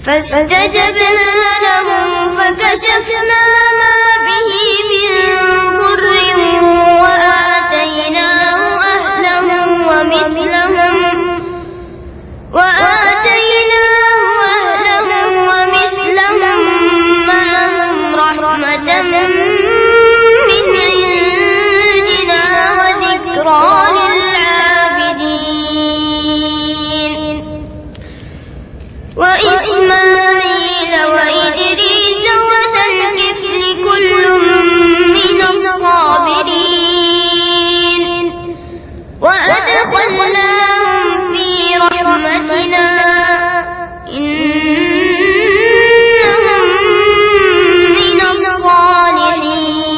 فاستجبنا له فكشفنا ما به من ضر وآتيناه أهله ومثلهم معهم رحمة من عندنا وذكرى للعابدين وإسماعيل وإدريس وذا الكفل كل من الصابرين وأدخلناهم في رحمتنا إنهم من الصالحين.